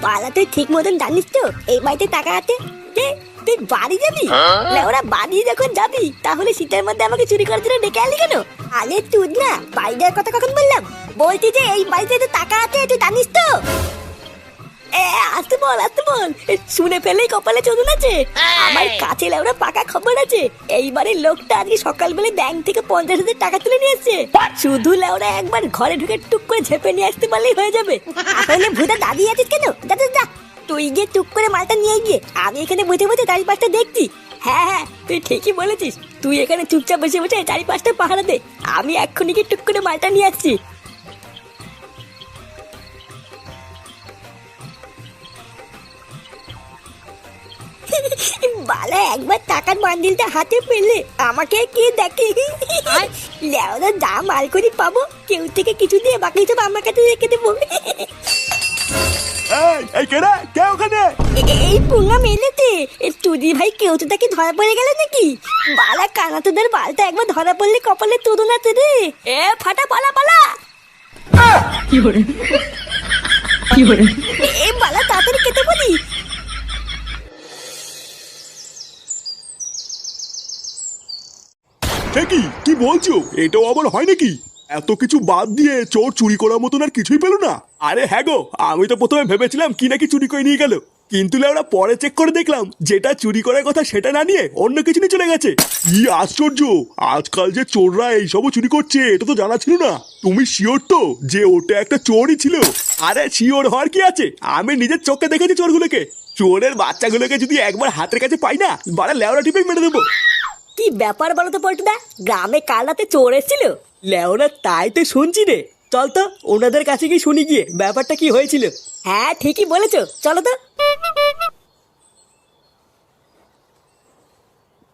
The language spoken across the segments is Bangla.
পালা তুই ঠিক মতন জানিস তো এই বাড়িতে টাকা আছে? তুই বাড়ি যাবি? ওরা বাড়ি যখন যাবি তাহলে শীতের মধ্যে আমাকে চুরি করার জন্য ডেকে আনলি কেন? আরে তুই না বাড়ি যাওয়ার কথা কখন বললাম? বলছি যে এই বাড়িতে তো টাকা আছে তুই জানিস তো? আসতে বল শুনে ফেলেই কপালে চোদন আছে। আমার কাছে লেওরা পাকা খবর আছে। এইবারের লোকটা আজকে সকালবেলা ব্যাংক থেকে 50,000 টাকা তুলে নিয়ে এসছে। শুধু লেওরা একবার ঘরে ঢুকে টুক করে ঝেপে নিয়ে আসতে পারলেই হয়ে যাবে। তাহলে ভূতা দাঁড়িয়ে আছিস কেন? যা তুই গিয়ে টুক করে মালটা নিয়ে গিয়ে আমি এখানে বসে বসে চারিপাশটা দেখছি। হ্যাঁ তুই ঠিকই বলেছিস। তুই এখানে চুপচাপ বসে বসে চারিপাশটা পাহারা দে, আমি এক্ষুনি গিয়ে টুক করে মালটা নিয়ে আসছি। বালা একবার টাকার বান্ডিলটা হাতে পেলে আমাকে কে দেখে? লেওরা যা মাল করি পাবো কেউ থেকে কিছু দিয়ে বাকি সব আমার কাছে রেখে দেবো। এই পুঙ্গা মেলেতে তুদি ভাই কেউ তো তাকে ধরা পড়ে গেল নাকি? বালা কানা তোদের বালটা একবার ধরা পড়লে কপালে তোদন আছে রে। ফাটা পালা এই বালা তাড়াতাড়ি কেটে বলি। কি বলছো? এটাও আবার হয় নাকি? এত কিছু বাদ দিয়ে চোর চুরি করার মতন আর কিছুই পেল না? আরে হ্যাঁ গো, আমি তো প্রথমে ভেবেছিলাম কি নাকি চুরি করে নিয়ে গেল, কিন্তু ওরা পরে চেক করে দেখলাম যেটা চুরি করার কথা সেটা না নিয়ে অন্য কিছু নিয়ে চলে গেছে। কি আশ্চর্য! আজকাল যে চোররা এইসবও চুরি করছে এটা তো জানা ছিল না। তুমি শিওর তো যে ওটা একটা চোরই ছিল? আরে শিওর হওয়ার কি আছে, আমি নিজের চোখে দেখেছি চোরগুলোকে। চোরের বাচ্চাগুলোকে যদি একবার হাতের কাছে পাই না, বাড়া লেওরা টিপে মেরে দেবো। কি ব্যাপার বলো তো পল্টুদা, গ্রামে কাল রাতে চোর এসেছিল? লেওরা তাই তো শুনছি রে। চল তো ওনাদের কাছে গিয়ে শুনি গিয়ে ব্যাপারটা কি হয়েছিল। হ্যাঁ ঠিকই বলেছো, চলো তো।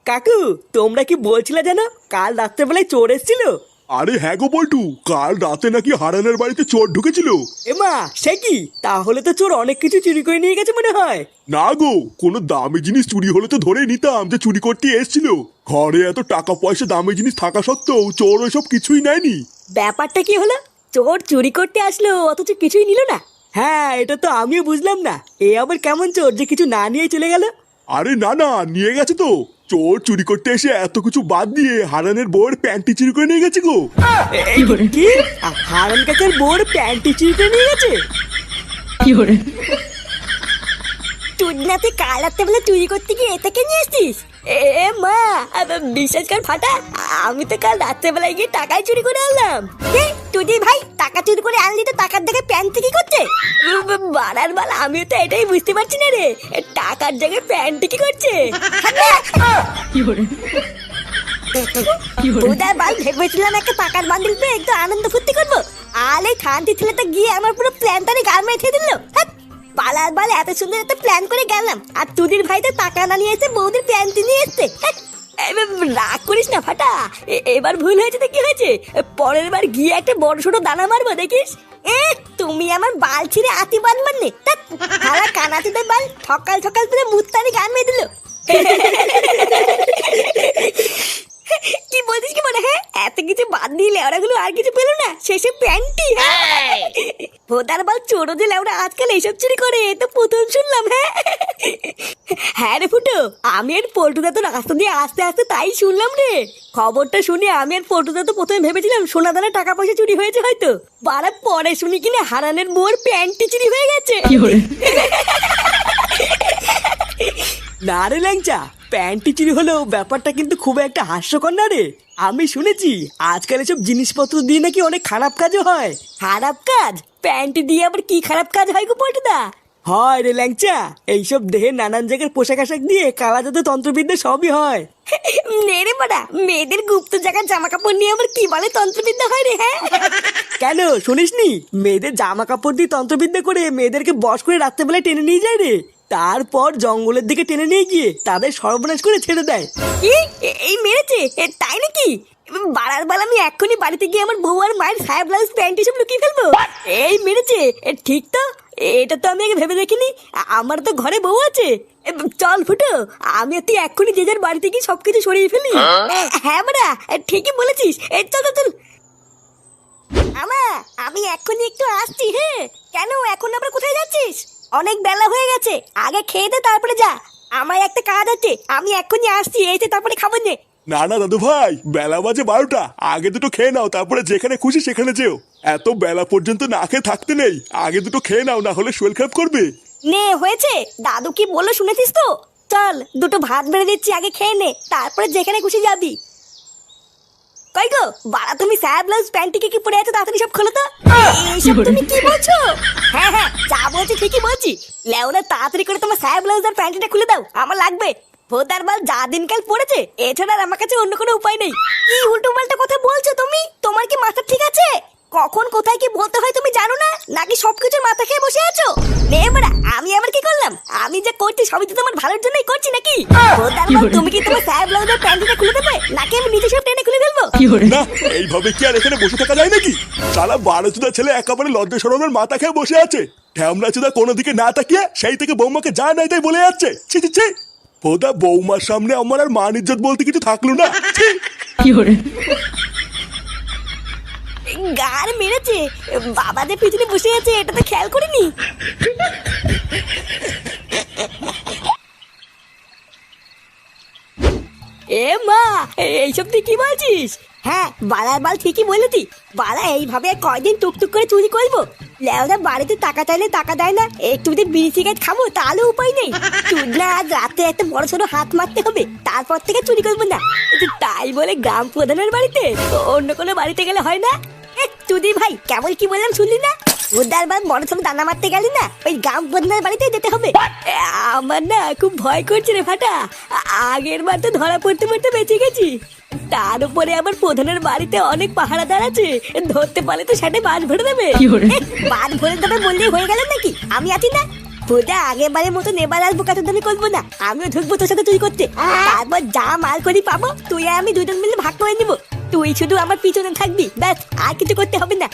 কাকু তোমরা কি বলছিলে জানো কাল রাত্রেবেলায় চোর এসেছিল? আরে হ্যাঁ গো বল্টু, কাল রাতে নাকি হারানের বাড়িতে চোর ঢুকেছিল। এমা সে কি? তাহলে তো চোর অনেক কিছু চুরি করে নিয়ে গেছে মনে হয়। না গো, কোনো দামি জিনিস চুরি হলে তো ধরে নিতাম যে চুরি করতে এসেছিল। ঘরে এত টাকা পয়সা দামি জিনিস থাকা সত্ত্বেও চোর ওইসব কিছুই নেয়নি। ব্যাপারটা কি হলো? চোর চুরি করতে আসলো অথচ কিছুই নিল না? হ্যাঁ এটা তো আমিও বুঝলাম না, এ আবার কেমন চোর যে কিছু না নিয়ে চলে গেল? আরে না, নিয়ে গেছে তো। চোর চুরি করতে এসে এত কিছু বাদ দিয়ে হারানের বউয়ের প্যান্টি চুরি করে নিয়ে গেছে গো। কি? হারান কাকার বউর প্যান্টি চুরি করে নিয়ে গেছে? তুই না তুই কাল রাতে বেলা চুরি করতে গিয়ে এটাকে নিয়ে এসছিস? মা বিশ্বাস কর ফাটা, আমি তো কাল রাত্রেবেলায় গিয়ে টাকায় চুরি করে আনলাম। তুই ভাই টাকা চুরি করে আনলি তো টাকার দেখে প্যান্ট কি করছে? বাড়ার বাল, আমিও তো এটাই বুঝতে পারছি না রে, টাকার জায়গায় প্যান্ট কি করছে? ভেবেছিলাম একটা টাকার বান্ডিল পেয়ে একটু আনন্দ ফুর্তি করবো, আর এই খান্তি ছেলেটা গিয়ে আমার পুরো প্ল্যানটারই গাল মেরে দিল। পালার বাল এত সুন্দর একটা প্ল্যান করে গেলাম, আর তুদির ভাই তো টাকা না নিয়ে এসে বৌদির প্যান্টি নিয়ে এসছে। রাগ করিস না ফাটা, এবার ভুল হয়েছে তো কি হয়েছে, পরের বার গিয়ে একটা বড় ছোট দানা মারবো দেখিস। তুমি আমার বাল ছিঁড়ে আতি বাল মারলে হারা কানাতিদের বাল সকাল সকাল তুলে মুত্তানি গান মেয়ে দিল। কি বলছিস কি মনে? হ্যাঁ এত কিছু বাদ দিয়ে লেওড়াগুলো আর কিছু পেলো না, শেষে প্যান্টি। ভোদার বাল চোরো যে লেওড়া আজকাল এইসব চুরি করে তো প্রথম শুনলাম। হ্যাঁ রে ফুটো, আমি আর পল্টুদা তো রাস্তা দিয়ে আস্তে আস্তে তাই শুনলাম রে। খবরটা শুনে আমি আর পল্টুদা তো প্রথমে ভেবেছিলাম সোনা দানা টাকা পয়সা চুরি হয়েছে হয়তো, বারা পরে শুনি কিনা হারানের বউর প্যান্টি চুরি হয়ে গেছে। না রে ল্যাংচা, প্যান্টি চুরি হলেও ব্যাপারটা কিন্তু খুব একটা হাস্যকর না রে। আমি শুনেছি আজকাল এসব জিনিসপত্র দিয়ে নাকি অনেক খারাপ কাজও হয়। খারাপ কাজ? প্যান্টি দিয়ে আবার কি খারাপ কাজ হয় গো পল্টুদা? হয় রে ল্যাংচা, এইসব দেহে নানান জায়গার পোশাক আশাক দিয়ে কালা জাদু তন্ত্রবিদ্যা সবই হয়। নেরে বাড়া, মেয়েদের গুপ্ত জায়গার জামা কাপড় নিয়ে আবার কি বলে তন্ত্রবিদ্যা হয় রে? হ্যাঁ কেন শুনিসনি? মেয়েদের জামা কাপড় দিয়ে তন্ত্রবিদ্যা করে মেয়েদেরকে বশ করে রাত্রেবেলায় টেনে নিয়ে যায় রে, তারপর জঙ্গলের দিকে টেনে নিয়ে গিয়ে তাদের সর্বনাশ করে ছেড়ে দেয়। কি এই মেরেছে? তাই নাকি? বাড়ার বেলা আমি এক্ষুনি বাড়িতে গিয়ে আমার বউ আর মায়ের সায়া ব্লাউজ প্যান্ট এসব লুকিয়ে ফেলবো। এই মেরেছে? ঠিক তো, এটা তো আমি আগে ভেবে দেখিনি। আমার তো ঘরে বউ আছে। চল ফুটো, আমি আর তুই এক্ষুনি যে যার বাড়িতে গিয়ে সবকিছু সরিয়ে ফেলি। হ্যাঁ বাড়া ঠিকই বলেছিস, চল চল। আমি এক্ষুনি একটু আসছি। হ্যাঁ কেন এখন আবার কোথায় যাচ্ছিস? অনেক বেলা হয়ে গেছে, আগে খেয়ে দে তারপরে যা। আমার একটা কাজ আছে, আমি এক্ষুনি আসছি, এসে তারপরে খাবো নে। না না দাদু ভাই, বেলা বাজে 12টা, আগে দুটো খেয়ে নাও, তারপরে যেখানে খুশি সেখানে যেও। এত বেলা পর্যন্ত না খেয়ে থাকতে নেই, আগে দুটো খেয়ে নাও, না হলে শরীর খারাপ করবে। নে হয়েছে, দাদু কি বললো শুনেছিস তো? চল দুটো ভাত বেড়ে দিচ্ছি, আগে খেয়ে নে, তারপরে যেখানে খুশি যাবি। কই গো বাড়া, তুমি স্যার ব্লাউজ প্যান্টিকে কি পরে আছো, তাড়াতাড়ি সব খোলো তো। এইসব তুমি কি বলছো? হ্যাঁ হ্যাঁ, যা বলছি ঠিকই বলছি। লেওরা তাড়াতাড়ি করে তোমার স্যার ব্লাউজ আর প্যান্টিটা খুলে দাও, আমার লাগবে। ভোদার বাল যা দিনকাল পড়েছে, এছাড়া আর আমার কাছে অন্য কোনো উপায় নেই। কি উল্টো পাল্টা কথা বলছো তুমি? তোমার কি মাথা ঠিক আছে? কখন কোথায় কি বলতে হয় তুমি জানো না, নাকি সবকিছু মাথা খেয়ে বসে আছো? নে বাড়া, আমি আবার কি করলাম? আমি যা করছি সবই তো তোমার ভালোর জন্যই করছি নাকি? ভোদার বাল, তুমি কি তোমার স্যার ব্লাউজ আর প্যান্টিটা খুলে দেবে, নাকি আমি নিজে সব টেনে খুলে ফেলবো? না, এইভাবে কি আর এখানে বসে থাকা যায় নাকি? শালা 12 ছেলে একেবারে লজ্জা শরমের মাথা খেয়ে বসে আছে। ঢ্যামলা চুদা কোনো দিকে না তাকিয়ে সেই থেকে বৌমাকে যা নাই তাই বলে যাচ্ছে। ছি ছি ছি, ভোদা বৌমার সামনে আমার আর মান ইজ্জত বলতে কিছু থাকলো না। ছি। গার মেরেছে, বাবা যে পিছনে বসে আছে এটা তো খেয়াল করিনি। এ মা, এইসব তুই কি বলছিস? হ্যাঁ বালার বাল ঠিকই বলেছি। বালা এইভাবে আর কয়দিন টুকটুক করে চুরি করবো? লেওরা বাড়িতে টাকা চাইলে টাকা দেয় না, একটু যদি বিড়ি সিগারেট খাবো তাহলে উপায় নেই। চুদনা আজ রাতে একটা বড় ছোট হাত মারতে হবে, তারপর থেকে চুরি করবো না। তাই বলে গ্রাম প্রধানের বাড়িতে, অন্য কোনো বাড়িতে গেলে হয় না? তুই ভাই কেমন কি বললাম শুনলি না? উদার বার বড় ছোট দানা মারতে গেলি না, ওই গ্রাম প্রধানের বাড়িতেই যেতে হবে। আমার না খুব ভয় করছে রে ফাটা। আগের বার তো ধরা পড়তে পড়তে বেঁচে গেছি, তার উপরে আবার প্রধানের বাড়িতে অনেক পাহারাদার আছে, ধরতে পারলে তো সেটাই বাদ ভরে দেবে। বাদ ভরে দেবে বললেই হয়ে গেল নাকি? আমি আছি না। বোঝা আগের বারের মতো এবার আসবো, কত দামি করবো না, আমিও ঢুকবো তোর সাথে তুই করতে। তারপর যা মাল করি পাবো, তুই আর আমি দুজন মিলে ভাগ করে নিবো। তুই শুধু আমার পিছনে থাকবি, ব্যাস, আর কিছু করতে হবে না।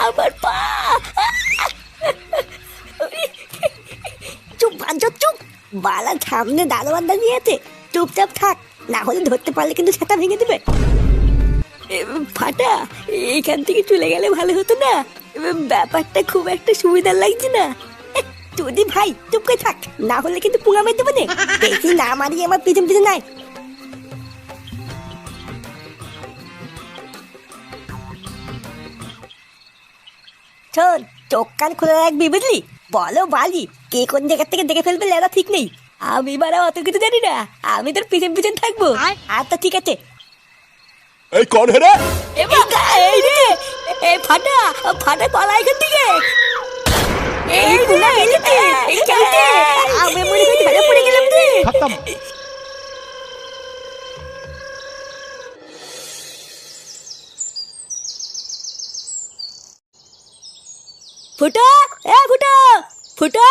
আমার পা, চুপ বাঞ্চত চুপ। বালার সামনে দারোয়ান দাঁড়িয়ে আছে, চুপচাপ থাক, না হলে ধরতে পারলে কিন্তু সেটা ভেঙে দিবে। ফাটা, এইখান থেকে চলে গেলে ভালো হতো না? ব্যাপারটা খুব একটা সুবিধার লাগছে না। তুই ভাই চুপ করে থাক, না হলে কিন্তু পুঙা মেরে দেবো না। বেশি না মারিয়ে আমার পিছন পিছন নাই। শোন, চোখ কান খুলে রাখবি বুঝলি? বলো বালি, কে কোন জায়গা থেকে দেখে ফেলবে লেদা ঠিক নেই। আমি বারা অত কিছু জানি না, আমি তোর পিছন পিছন থাকবো। আচ্ছা ঠিক আছে। এই কোন হে রে? এই রে, এই ফাটা, ফাটা পালা এখান থেকে। এই পুনা গেলিতে, এই চলতে, আমি মনে করি ধরে পড়ে গেলাম রে। খতম। ফুটা, এ ফুটা, ফুটা।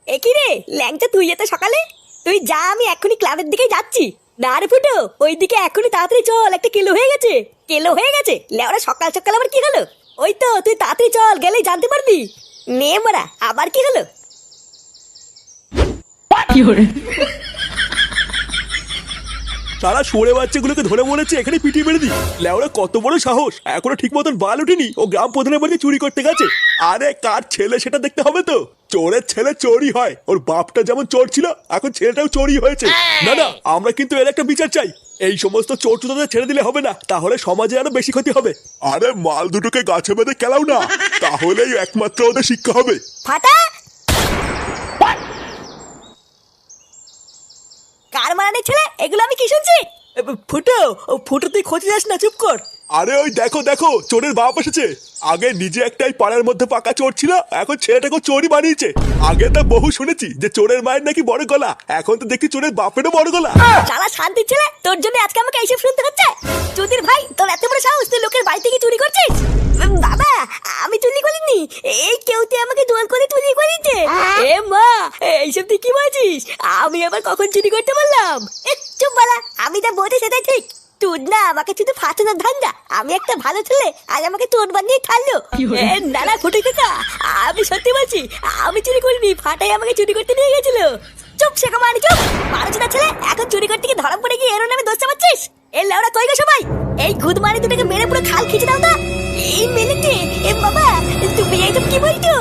এ কি রে ল্যাংচা, তুই এত সকালে? তুই যা, আমি এখনই ক্লাবের দিকে যাচ্ছি। না রে ফুটো, ওইদিকে এখনই তাড়াতাড়ি চল, একটা কেলো হয়ে গেছে। কেলো হয়ে গেছে? লেওরা সকাল সকাল আবার কি হলো? ওই তো তুই তাড়াতাড়ি চল, গেলেই জানতে পারবি। নে মারা, আবার কি হলো? সারা সরে বাচ্চাগুলোকে ধরে বলেছে এখানে পিটিয়ে মেরে দি। লেওরা কত বড় সাহস, এখনো ঠিক মতন বাল উঠিনি, ও গ্রাম প্রধানের বাড়িতে চুরি করতে গেছে। আরে কার ছেলে সেটা দেখতে হবে তো। চোরের ছেলে চোরই হয়, ওর বাপটা যেমন চোর ছিল, এখন ছেলেটাও চোরই হয়েছে। না না, আমরা কিন্তু এর একটা বিচার চাই। এই সমস্ত চোর চোরদের ছেড়ে দিলে হবে না, তাহলে সমাজে আরো বেশি ক্ষতি হবে। আরে মাল দুটোকে গাছে বেঁধে খেলাও না, তাহলেই একমাত্র ওদের শিক্ষা হবে। ফাটা, কার মারানি ছেলে এগুলো আমি কি শুনছি? ফুটো, ফুটো তুই খোঁজ যাস না, চুপ কর। আরে ওই দেখো দেখো, চোরের বাপ এসেছে। আগে নিজে একটাই পাড়ার মধ্যে পাকা চোর ছিল, এখন ছেলেটাকে চোরই বানিয়েছে। আগে তো বহু শুনেছি যে চোরের মায়ের নাকি বড় গলা, এখন তো দেখি চোরের বাপেরও বড় গলা। শালা শান্তির ছেলে, তোর জন্য আজকে আমাকে এইসব শুনতে হচ্ছে। চুদির ভাই, তোর এত বড় সাহস, তুই লোকের বাড়ি থেকে চুরি করছিস? বাবা, আমি চুরি করিনি, এই কেউতে আমাকে জোর করে চুরি করিয়েছে। এ মা, এইসব তুই কি বলছিস? আমি আবার কখন চুরি করতে পারলাম? চুপ বালা, আমি যা বলছি সেটাই ঠিক। তুই না আমাকে শুধু ফাটানোর ধান্দা। আমি একটা ভালো ছেলে আর আমাকে তোর বানিয়ে ঠাললো। না না ফুটে কাকা, আমি সত্যি বলছি, আমি চুরি করিনি, ফাটাই আমাকে চুরি করতে নিয়ে গেছিল। চুপ শেখা মারি, চুপ। মানুষটা ছেলে এখন চুরি করতে গিয়ে ধরা পড়ে গিয়ে এর নামে দোষ চাপাচ্ছিস। এই লেওড়া কই গো সবাই? এই গুদ মারি দুটাকে মেরে পুরো খাল খিচে দাও তা। এই মেলেতে এ বাবা, তুমি এইসব কি বলছো?